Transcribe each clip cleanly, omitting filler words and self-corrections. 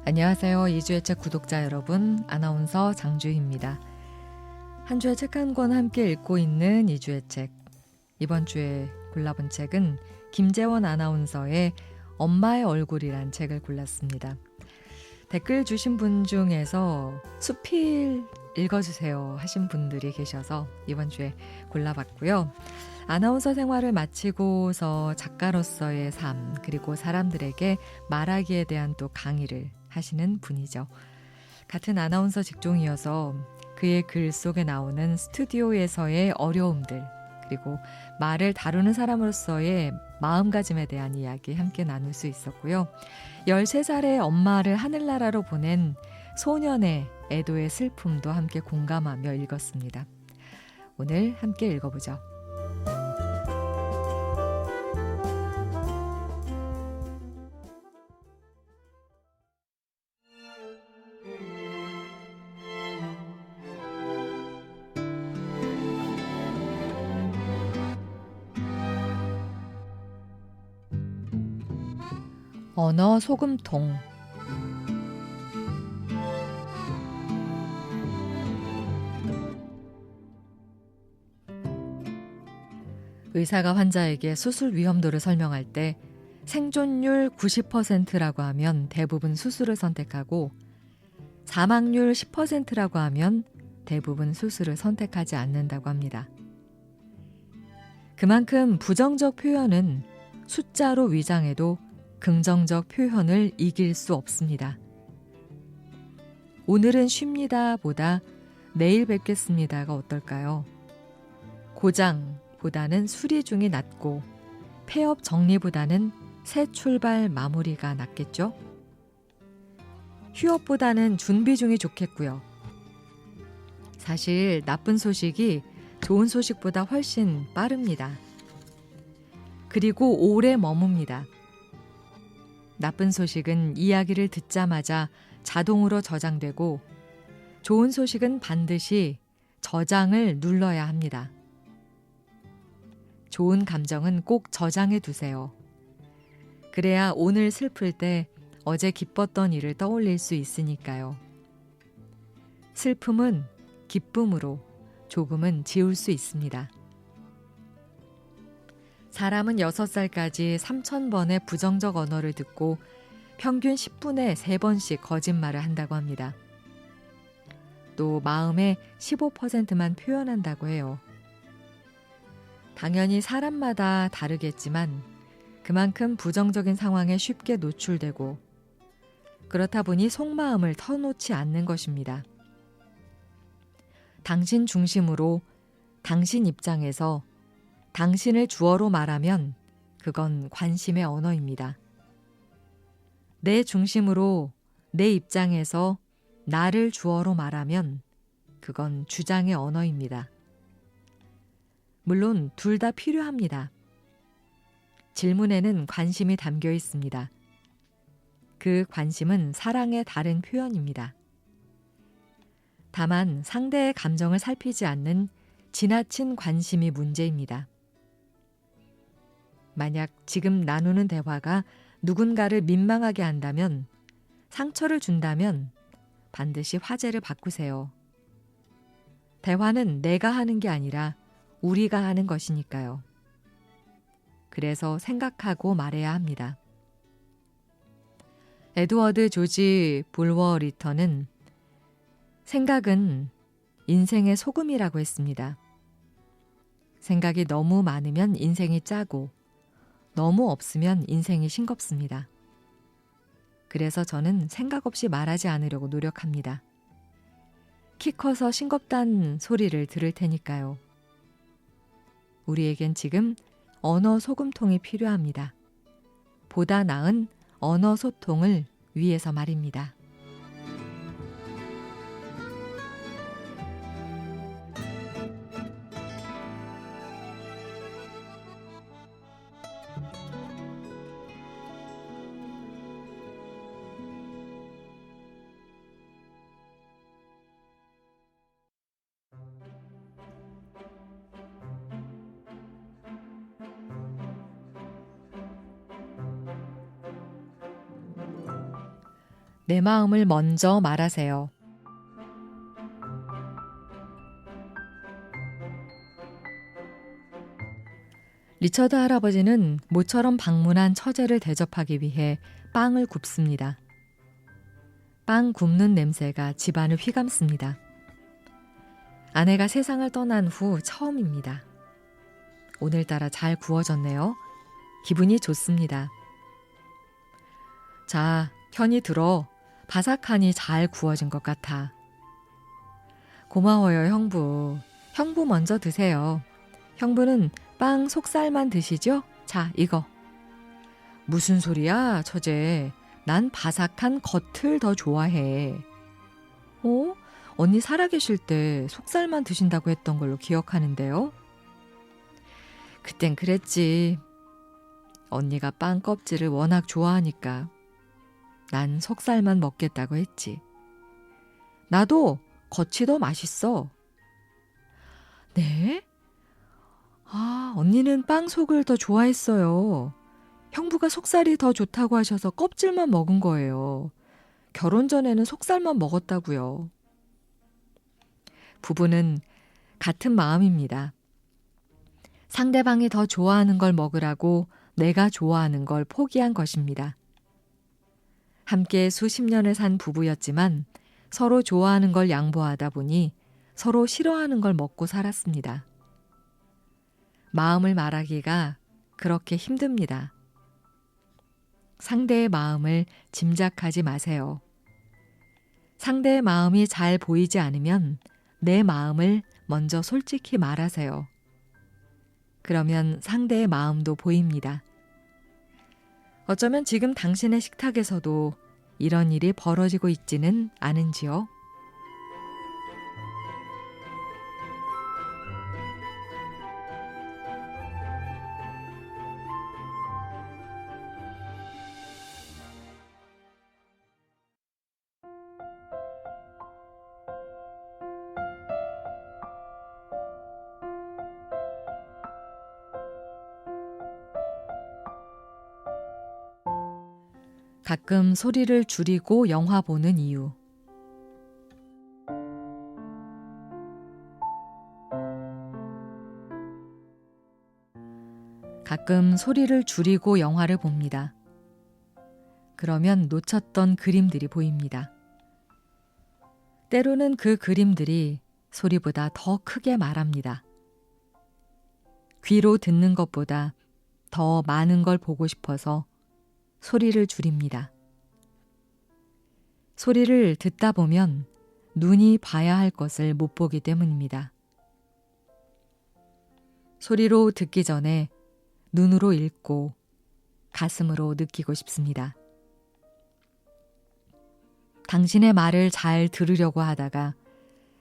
안녕하세요. 이주의 책 구독자 여러분, 아나운서 장주희입니다. 한 주의 책 한 권 함께 읽고 있는 이주의 책. 이번 주에 골라본 책은 김재원 아나운서의 엄마의 얼굴이란 책을 골랐습니다. 댓글 주신 분 중에서 수필 읽어주세요 하신 분들이 계셔서 이번 주에 골라봤고요. 아나운서 생활을 마치고서 작가로서의 삶, 그리고 사람들에게 말하기에 대한 또 강의를 하시는 분이죠. 같은 아나운서 직종이어서 그의 글 속에 나오는 스튜디오에서의 어려움들, 그리고 말을 다루는 사람으로서의 마음가짐에 대한 이야기 함께 나눌 수 있었고요. 13살의 엄마를 하늘나라로 보낸 소년의 애도의 슬픔도 함께 공감하며 읽었습니다. 오늘 함께 읽어보죠. 언어 소금통. 의사가 환자에게 수술 위험도를 설명할 때 생존율 90%라고 하면 대부분 수술을 선택하고 사망률 10%라고 하면 대부분 수술을 선택하지 않는다고 합니다. 그만큼 부정적 표현은 숫자로 위장해도 긍정적 표현을 이길 수 없습니다. 오늘은 쉽니다 보다 내일 뵙겠습니다가 어떨까요? 고장보다는 수리 중이 낫고 폐업 정리보다는 새 출발 마무리가 낫겠죠? 휴업보다는 준비 중이 좋겠고요. 사실 나쁜 소식이 좋은 소식보다 훨씬 빠릅니다. 그리고 오래 머뭅니다. 나쁜 소식은 이야기를 듣자마자 자동으로 저장되고 좋은 소식은 반드시 저장을 눌러야 합니다. 좋은 감정은 꼭 저장해 두세요. 그래야 오늘 슬플 때 어제 기뻤던 일을 떠올릴 수 있으니까요. 슬픔은 기쁨으로 조금은 지울 수 있습니다. 사람은 6살까지 3000번의 부정적 언어를 듣고 평균 10분에 3번씩 거짓말을 한다고 합니다. 또 마음의 15%만 표현한다고 해요. 당연히 사람마다 다르겠지만 그만큼 부정적인 상황에 쉽게 노출되고 그렇다 보니 속마음을 터놓지 않는 것입니다. 당신 중심으로 당신 입장에서 당신을 주어로 말하면 그건 관심의 언어입니다. 내 중심으로 내 입장에서 나를 주어로 말하면 그건 주장의 언어입니다. 물론 둘 다 필요합니다. 질문에는 관심이 담겨 있습니다. 그 관심은 사랑의 다른 표현입니다. 다만 상대의 감정을 살피지 않는 지나친 관심이 문제입니다. 만약 지금 나누는 대화가 누군가를 민망하게 한다면, 상처를 준다면 반드시 화제를 바꾸세요. 대화는 내가 하는 게 아니라 우리가 하는 것이니까요. 그래서 생각하고 말해야 합니다. 에드워드 조지 불워리턴은 생각은 인생의 소금이라고 했습니다. 생각이 너무 많으면 인생이 짜고 너무 없으면 인생이 싱겁습니다. 그래서 저는 생각 없이 말하지 않으려고 노력합니다. 키 커서 싱겁단 소리를 들을 테니까요. 우리에겐 지금 언어 소금통이 필요합니다. 보다 나은 언어 소통을 위해서 말입니다. 내 마음을 먼저 말하세요. 리처드 할아버지는 모처럼 방문한 처제를 대접하기 위해 빵을 굽습니다. 빵 굽는 냄새가 집안을 휘감습니다. 아내가 세상을 떠난 후 처음입니다. 오늘따라 잘 구워졌네요. 기분이 좋습니다. 자, 편히 들어. 바삭하니 잘 구워진 것 같아. 고마워요, 형부. 형부 먼저 드세요. 형부는 빵 속살만 드시죠? 자, 이거. 무슨 소리야, 처제. 난 바삭한 겉을 더 좋아해. 어? 언니 살아계실 때 속살만 드신다고 했던 걸로 기억하는데요. 그땐 그랬지. 언니가 빵 껍질을 워낙 좋아하니까 난 속살만 먹겠다고 했지. 나도 겉이 더 맛있어. 네? 아, 언니는 빵 속을 더 좋아했어요. 형부가 속살이 더 좋다고 하셔서 껍질만 먹은 거예요. 결혼 전에는 속살만 먹었다고요. 부부는 같은 마음입니다. 상대방이 더 좋아하는 걸 먹으라고 내가 좋아하는 걸 포기한 것입니다. 함께 수십 년을 산 부부였지만 서로 좋아하는 걸 양보하다 보니 서로 싫어하는 걸 먹고 살았습니다. 마음을 말하기가 그렇게 힘듭니다. 상대의 마음을 짐작하지 마세요. 상대의 마음이 잘 보이지 않으면 내 마음을 먼저 솔직히 말하세요. 그러면 상대의 마음도 보입니다. 어쩌면 지금 당신의 식탁에서도 이런 일이 벌어지고 있지는 않은지요? 가끔 소리를 줄이고 영화 보는 이유. 가끔 소리를 줄이고 영화를 봅니다. 그러면 놓쳤던 그림들이 보입니다. 때로는 그 그림들이 소리보다 더 크게 말합니다. 귀로 듣는 것보다 더 많은 걸 보고 싶어서 소리를 줄입니다. 소리를 듣다 보면 눈이 봐야 할 것을 못 보기 때문입니다. 소리로 듣기 전에 눈으로 읽고 가슴으로 느끼고 싶습니다. 당신의 말을 잘 들으려고 하다가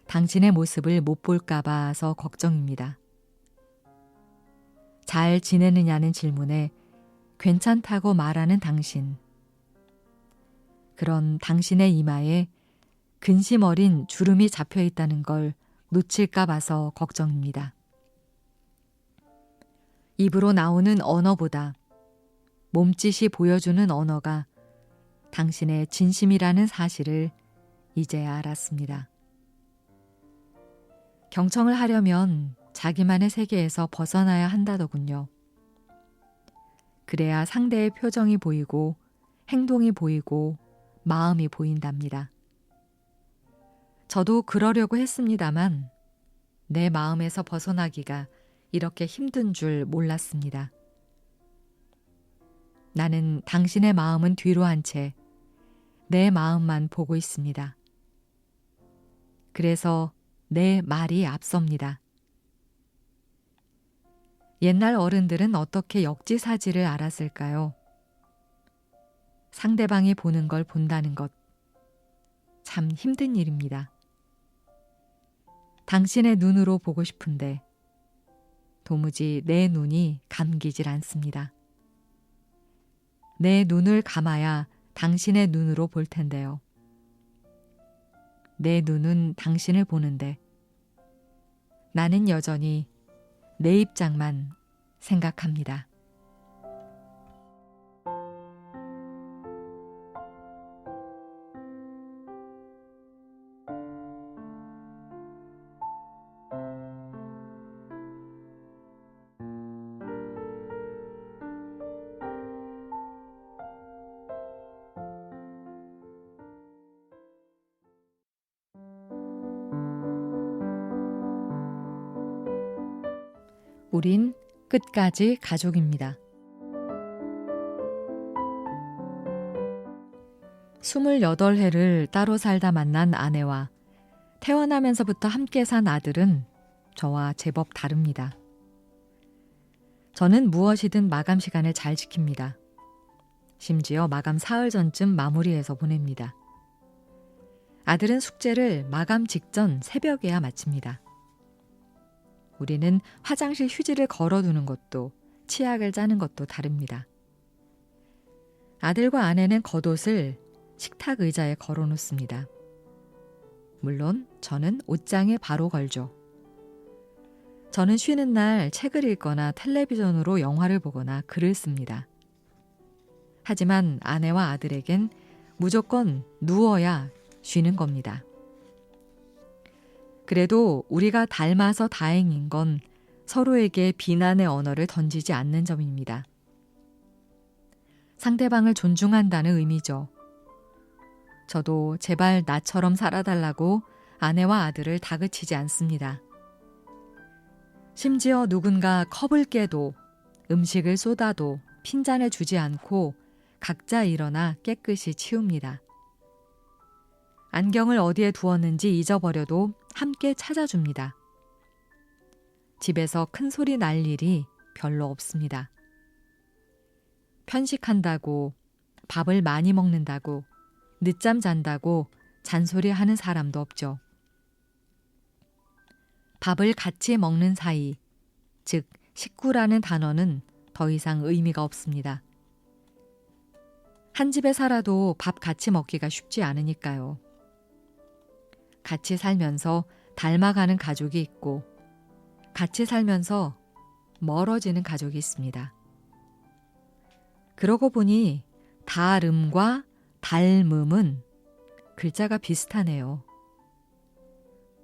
당신의 모습을 못 볼까 봐서 걱정입니다. 잘 지내느냐는 질문에 괜찮다고 말하는 당신. 그런 당신의 이마에 근심 어린 주름이 잡혀 있다는 걸 놓칠까 봐서 걱정입니다. 입으로 나오는 언어보다 몸짓이 보여주는 언어가 당신의 진심이라는 사실을 이제야 알았습니다. 경청을 하려면 자기만의 세계에서 벗어나야 한다더군요. 그래야 상대의 표정이 보이고 행동이 보이고 마음이 보인답니다. 저도 그러려고 했습니다만 내 마음에서 벗어나기가 이렇게 힘든 줄 몰랐습니다. 나는 당신의 마음은 뒤로 한 채 내 마음만 보고 있습니다. 그래서 내 말이 앞섭니다. 옛날 어른들은 어떻게 역지사지를 알았을까요? 상대방이 보는 걸 본다는 것, 참 힘든 일입니다. 당신의 눈으로 보고 싶은데 도무지 내 눈이 감기질 않습니다. 내 눈을 감아야 당신의 눈으로 볼 텐데요. 내 눈은 당신을 보는데 나는 여전히 내 입장만 생각합니다. 우린 끝까지 가족입니다. 28해를 따로 살다 만난 아내와 태어나면서부터 함께 산 아들은 저와 제법 다릅니다. 저는 무엇이든 마감 시간을 잘 지킵니다. 심지어 마감 사흘 전쯤 마무리해서 보냅니다. 아들은 숙제를 마감 직전 새벽에야 마칩니다. 우리는 화장실 휴지를 걸어두는 것도 치약을 짜는 것도 다릅니다. 아들과 아내는 겉옷을 식탁 의자에 걸어놓습니다. 물론 저는 옷장에 바로 걸죠. 저는 쉬는 날 책을 읽거나 텔레비전으로 영화를 보거나 글을 씁니다. 하지만 아내와 아들에겐 무조건 누워야 쉬는 겁니다. 그래도 우리가 닮아서 다행인 건 서로에게 비난의 언어를 던지지 않는 점입니다. 상대방을 존중한다는 의미죠. 저도 제발 나처럼 살아달라고 아내와 아들을 다그치지 않습니다. 심지어 누군가 컵을 깨도 음식을 쏟아도 핀잔을 주지 않고 각자 일어나 깨끗이 치웁니다. 안경을 어디에 두었는지 잊어버려도 함께 찾아줍니다. 집에서 큰 소리 날 일이 별로 없습니다. 편식한다고, 밥을 많이 먹는다고, 늦잠 잔다고 잔소리하는 사람도 없죠. 밥을 같이 먹는 사이, 즉 식구라는 단어는 더 이상 의미가 없습니다. 한 집에 살아도 밥 같이 먹기가 쉽지 않으니까요. 같이 살면서 닮아가는 가족이 있고 같이 살면서 멀어지는 가족이 있습니다. 그러고 보니 다름과 닮음은 글자가 비슷하네요.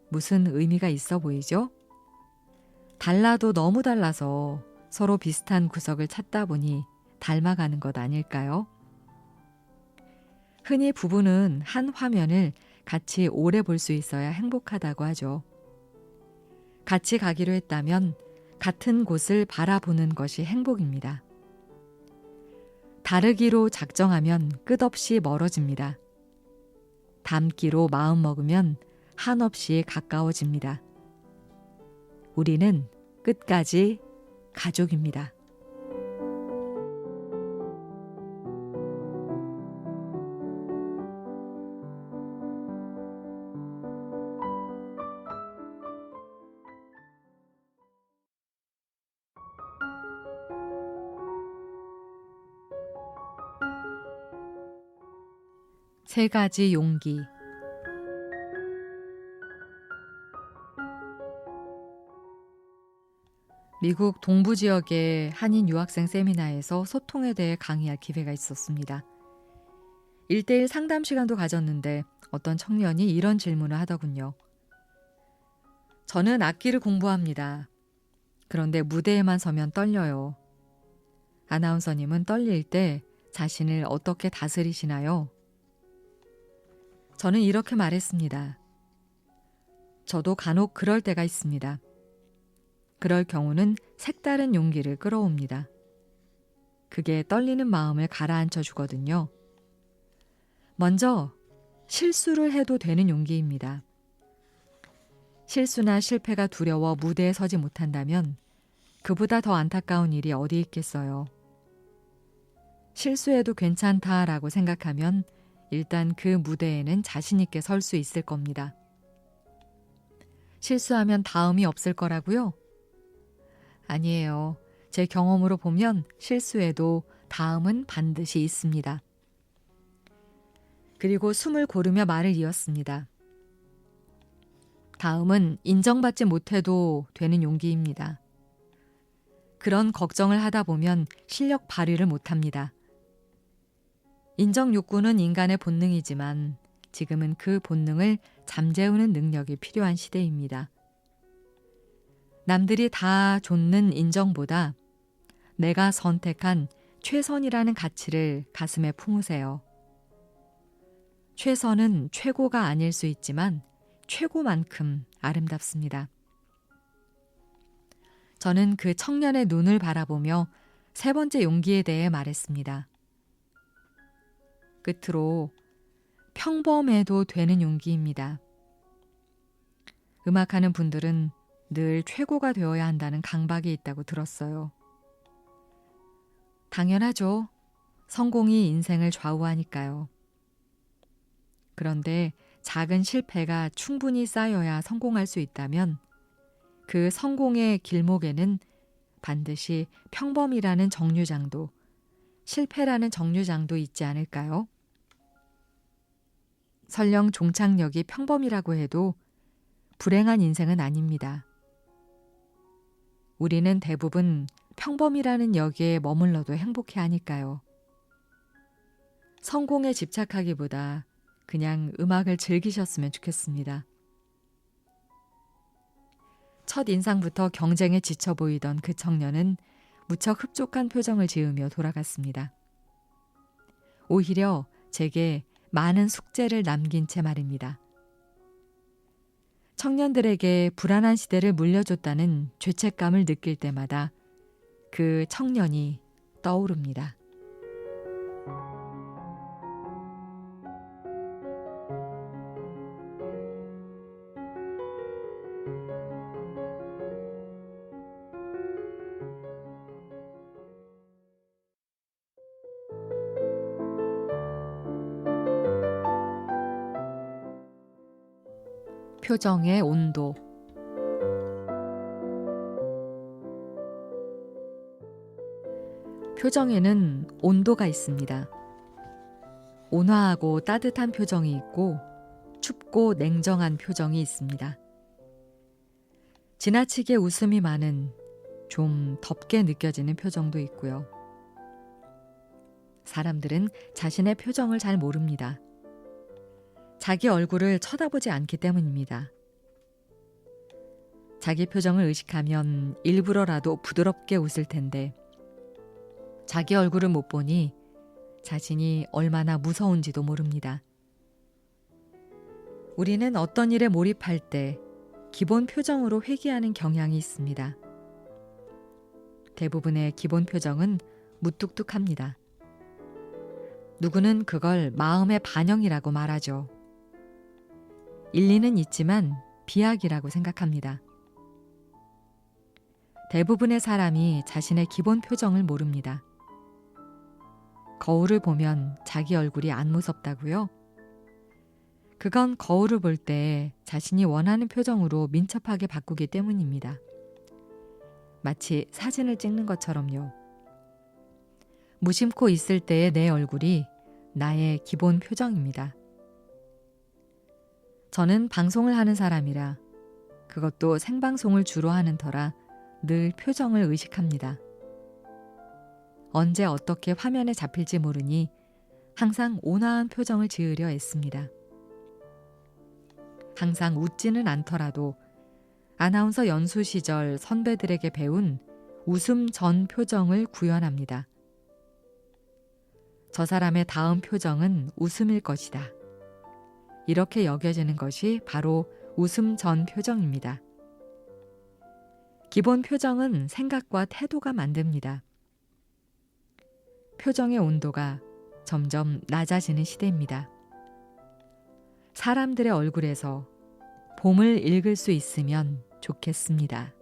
무슨 의미가 있어 보이죠? 달라도 너무 달라서 서로 비슷한 구석을 찾다 보니 닮아가는 것 아닐까요? 흔히 부부는 한 화면을 같이 오래 볼 수 있어야 행복하다고 하죠. 같이 가기로 했다면 같은 곳을 바라보는 것이 행복입니다. 다르기로 작정하면 끝없이 멀어집니다. 닮기로 마음먹으면 한없이 가까워집니다. 우리는 끝까지 가족입니다. 세 가지 용기. 미국 동부 지역의 한인 유학생 세미나에서 소통에 대해 강의할 기회가 있었습니다. 1:1 상담 시간도 가졌는데 어떤 청년이 이런 질문을 하더군요. 저는 악기를 공부합니다. 그런데 무대에만 서면 떨려요. 아나운서님은 떨릴 때 자신을 어떻게 다스리시나요? 저는 이렇게 말했습니다. 저도 간혹 그럴 때가 있습니다. 그럴 경우는 색다른 용기를 끌어옵니다. 그게 떨리는 마음을 가라앉혀 주거든요. 먼저 실수를 해도 되는 용기입니다. 실수나 실패가 두려워 무대에 서지 못한다면 그보다 더 안타까운 일이 어디 있겠어요. 실수해도 괜찮다라고 생각하면 일단 그 무대에는 자신 있게 설 수 있을 겁니다. 실수하면 다음이 없을 거라고요? 아니에요. 제 경험으로 보면 실수해도 다음은 반드시 있습니다. 그리고 숨을 고르며 말을 이었습니다. 다음은 인정받지 못해도 되는 용기입니다. 그런 걱정을 하다 보면 실력 발휘를 못합니다. 인정 욕구는 인간의 본능이지만 지금은 그 본능을 잠재우는 능력이 필요한 시대입니다. 남들이 다 좇는 인정보다 내가 선택한 최선이라는 가치를 가슴에 품으세요. 최선은 최고가 아닐 수 있지만 최고만큼 아름답습니다. 저는 그 청년의 눈을 바라보며 세 번째 용기에 대해 말했습니다. 끝으로 평범해도 되는 용기입니다. 음악하는 분들은 늘 최고가 되어야 한다는 강박이 있다고 들었어요. 당연하죠. 성공이 인생을 좌우하니까요. 그런데 작은 실패가 충분히 쌓여야 성공할 수 있다면 그 성공의 길목에는 반드시 평범이라는 정류장도 실패라는 정류장도 있지 않을까요? 설령 종착역이 평범이라고 해도 불행한 인생은 아닙니다. 우리는 대부분 평범이라는 역에 머물러도 행복해 하니까요. 성공에 집착하기보다 그냥 음악을 즐기셨으면 좋겠습니다. 첫 인상부터 경쟁에 지쳐 보이던 그 청년은 무척 흡족한 표정을 지으며 돌아갔습니다. 오히려 제게 많은 숙제를 남긴 채 말입니다. 청년들에게 불안한 시대를 물려줬다는 죄책감을 느낄 때마다 그 청년이 떠오릅니다. 표정의 온도. 표정에는 온도가 있습니다. 온화하고 따뜻한 표정이 있고 춥고 냉정한 표정이 있습니다. 지나치게 웃음이 많은 좀 덥게 느껴지는 표정도 있고요. 사람들은 자신의 표정을 잘 모릅니다. 자기 얼굴을 쳐다보지 않기 때문입니다. 자기 표정을 의식하면 일부러라도 부드럽게 웃을 텐데 자기 얼굴을 못 보니 자신이 얼마나 무서운지도 모릅니다. 우리는 어떤 일에 몰입할 때 기본 표정으로 회귀하는 경향이 있습니다. 대부분의 기본 표정은 무뚝뚝합니다. 누구는 그걸 마음의 반영이라고 말하죠. 일리는 있지만 비약이라고 생각합니다. 대부분의 사람이 자신의 기본 표정을 모릅니다. 거울을 보면 자기 얼굴이 안 무섭다고요? 그건 거울을 볼 때 자신이 원하는 표정으로 민첩하게 바꾸기 때문입니다. 마치 사진을 찍는 것처럼요. 무심코 있을 때의 내 얼굴이 나의 기본 표정입니다. 저는 방송을 하는 사람이라 그것도 생방송을 주로 하는 터라 늘 표정을 의식합니다. 언제 어떻게 화면에 잡힐지 모르니 항상 온화한 표정을 지으려 애씁니다. 항상 웃지는 않더라도 아나운서 연수 시절 선배들에게 배운 웃음 전 표정을 구현합니다. 저 사람의 다음 표정은 웃음일 것이다. 이렇게 여겨지는 것이 바로 웃음 전 표정입니다. 기본 표정은 생각과 태도가 만듭니다. 표정의 온도가 점점 낮아지는 시대입니다. 사람들의 얼굴에서 봄을 읽을 수 있으면 좋겠습니다.